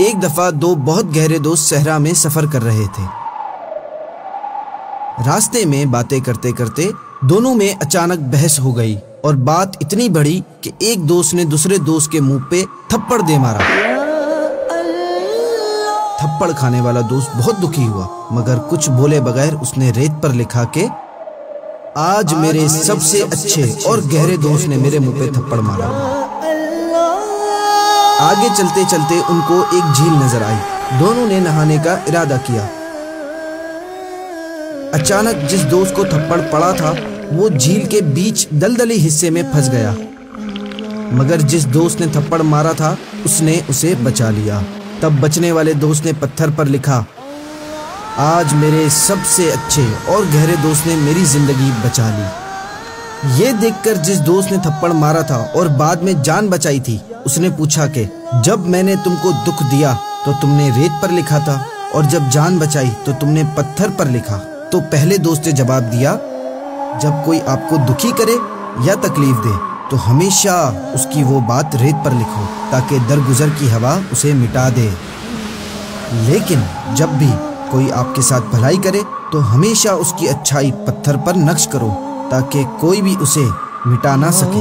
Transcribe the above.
ایک دفعہ دو بہت گہرے دوست صحرا میں سفر کر رہے تھے۔ راستے میں باتیں کرتے کرتے دونوں میں اچانک بحث ہو گئی اور بات اتنی بڑھی کہ ایک دوست نے دوسرے دوست کے منہ پہ تھپڑ دے مارا۔ تھپڑ کھانے والا دوست بہت دکھی ہوا، مگر کچھ بولے بغیر اس نے ریت پر لکھا کہ آج میرے سب سے اچھے اور گہرے دوست نے میرے منہ پہ تھپڑ مارا۔ آگے چلتے چلتے ان کو ایک جھیل نظر آئی۔ دونوں نے نہانے کا ارادہ کیا۔ اچانک جس دوست کو تھپڑ پڑا تھا وہ جھیل کے بیچ دلدلی حصے میں پھنس گیا، مگر جس دوست نے تھپڑ مارا تھا اس نے اسے بچا لیا۔ تب بچنے والے دوست نے پتھر پر لکھا آج میرے سب سے اچھے اور گہرے دوست نے میری زندگی بچا لی۔ یہ دیکھ کر جس دوست نے تھپڑ مارا تھا اور بعد میں جان بچائی تھی اس نے پوچھا کہ جب میں نے تم کو دکھ دیا تو تم نے ریت پر لکھا تھا اور جب جان بچائی تو تم نے پتھر پر لکھا۔ تو پہلے دوست نے جواب دیا جب کوئی آپ کو دکھی کرے یا تکلیف دے تو ہمیشہ اس کی وہ بات ریت پر لکھو تاکہ درگزر کی ہوا اسے مٹا دے، لیکن جب بھی کوئی آپ کے ساتھ بھلائی کرے تو ہمیشہ اس کی اچھائی پتھر پر نقش کرو تاکہ کوئی بھی اسے مٹا نہ سکے۔